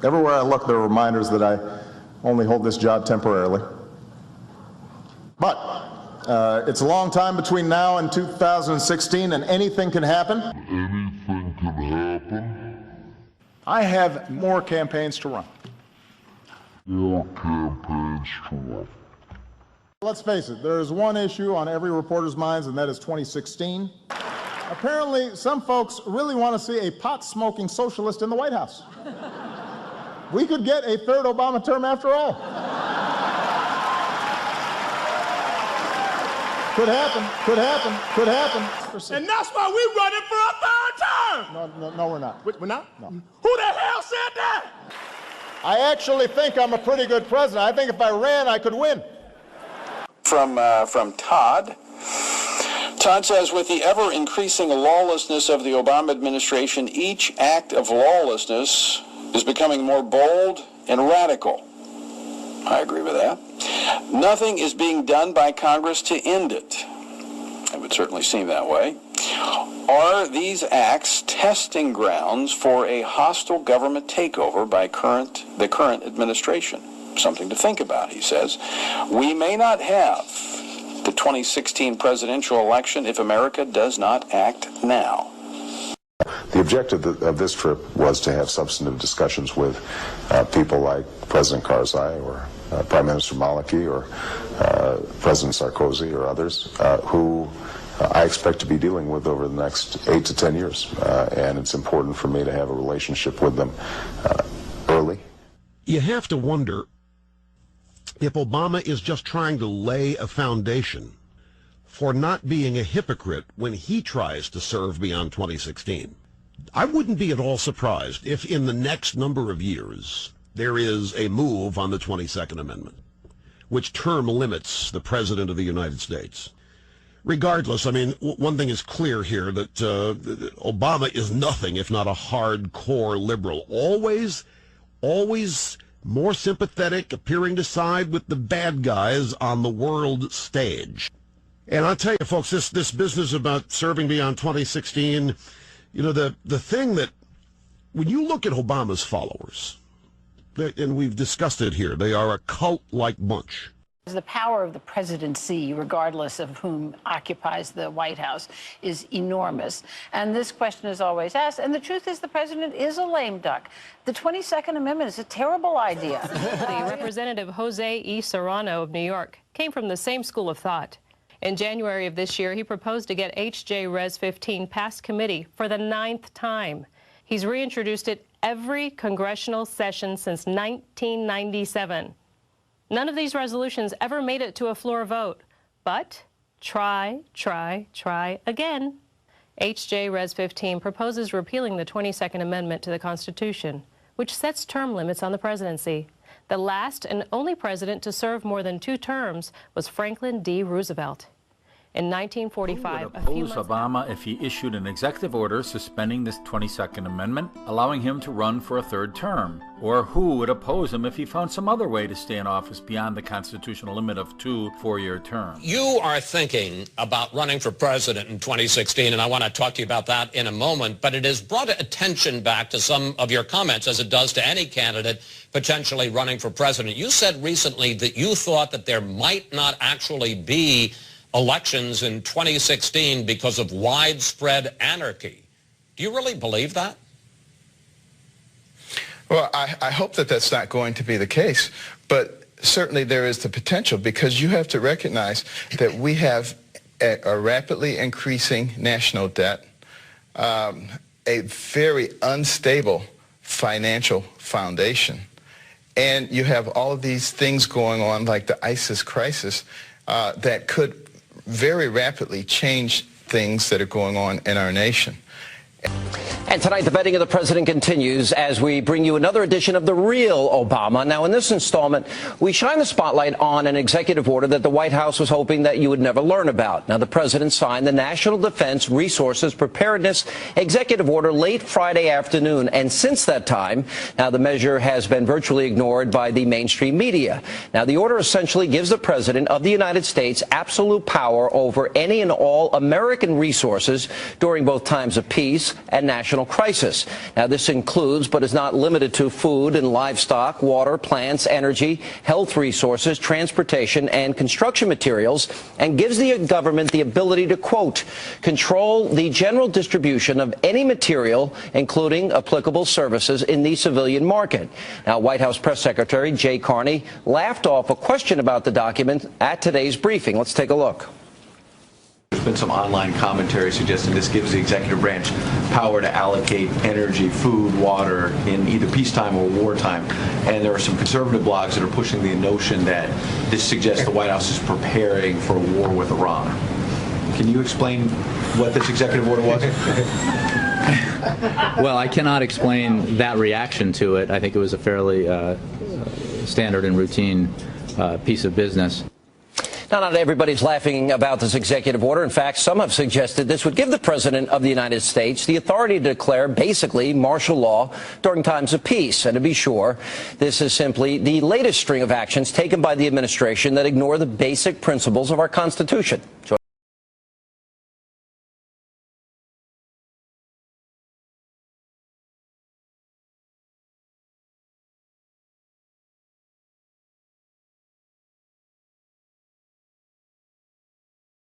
Everywhere I look, there are reminders that I only hold this job temporarily. But it's a long time between now and 2016, and anything can happen. Anything can happen. I have more campaigns to run. More campaigns to run. Let's face it, there is one issue on every reporter's minds, and that is 2016. Apparently, some folks really want to see a pot-smoking socialist in the White House. We could get a third Obama term after all. Could happen, could happen, could happen. And that's why we're running for a third term. No, we're not. We're not? No. Who the hell said that? I actually think I'm a pretty good president. I think if I ran, I could win. From Todd. Todd says, with the ever-increasing lawlessness of the Obama administration, each act of lawlessness is becoming more bold and radical. I agree with that. Nothing is being done by Congress to end it. It would certainly seem that way. Are these acts testing grounds for a hostile government takeover by the current administration? Something to think about, he says. We may not have the 2016 presidential election if America does not act now. The objective of this trip was to have substantive discussions with people like President Karzai or Prime Minister Maliki or President Sarkozy or others who I expect to be dealing with over the next 8 to 10 years. And it's important for me to have a relationship with them early. You have to wonder if Obama is just trying to lay a foundation for not being a hypocrite when he tries to serve beyond 2016. I wouldn't be at all surprised if in the next number of years there is a move on the 22nd Amendment, which term limits the President of the United States. Regardless, I mean, one thing is clear here, that Obama is nothing if not a hardcore liberal. Always more sympathetic, appearing to side with the bad guys on the world stage. And I'll tell you, folks, this business about serving beyond 2016, you know, the thing that, when you look at Obama's followers, and we've discussed it here, they are a cult-like bunch. The power of the presidency, regardless of whom occupies the White House, is enormous. And this question is always asked. And the truth is the president is a lame duck. The 22nd Amendment is a terrible idea. The Representative Jose E. Serrano of New York came from the same school of thought. In January of this year, he proposed to get H.J. Res 15 past committee for the 9th time. He's reintroduced it every congressional session since 1997. None of these resolutions ever made it to a floor vote. But try again. H.J. Res 15 proposes repealing the 22nd Amendment to the Constitution, which sets term limits on the presidency. The last and only president to serve more than 2 terms was Franklin D. Roosevelt. In 1945, Who would oppose Obama if he issued an executive order suspending this 22nd Amendment, allowing him to run for a 3rd term? Or who would oppose him if he found some other way to stay in office beyond the constitutional limit of 2 4-year terms? You are thinking about running for president in 2016, and I want to talk to you about that in a moment, but it has brought attention back to some of your comments, as it does to any candidate potentially running for president. You said recently that you thought that there might not actually be elections in 2016 because of widespread anarchy. Do you really believe that? Well, I hope that that's not going to be the case, but certainly there is the potential, because you have to recognize that we have a rapidly increasing national debt, a very unstable financial foundation, and you have all of these things going on like the ISIS crisis that could very rapidly change things that are going on in our nation. And tonight, the vetting of the president continues as we bring you another edition of The Real Obama. Now, in this installment, we shine the spotlight on an executive order that the White House was hoping that you would never learn about. Now, the president signed the National Defense Resources Preparedness Executive Order late Friday afternoon. And since that time, now the measure has been virtually ignored by the mainstream media. Now, the order essentially gives the president of the United States absolute power over any and all American resources during both times of peace and national national crisis. Now, this includes, but is not limited to, food and livestock, water, plants, energy, health resources, transportation, and construction materials, and gives the government the ability to, quote, control the general distribution of any material, including applicable services, in the civilian market. Now, White House Press Secretary Jay Carney laughed off a question about the document at today's briefing. Let's take a look. There's been some online commentary suggesting this gives the executive branch power to allocate energy, food, water in either peacetime or wartime. And there are some conservative blogs that are pushing the notion that this suggests the White House is preparing for a war with Iran. Can you explain what this executive order was? Well, I cannot explain that reaction to it. I think it was a fairly standard and routine piece of business. Now, not everybody's laughing about this executive order. In fact, some have suggested this would give the President of the United States the authority to declare basically martial law during times of peace. And to be sure, this is simply the latest string of actions taken by the administration that ignore the basic principles of our Constitution.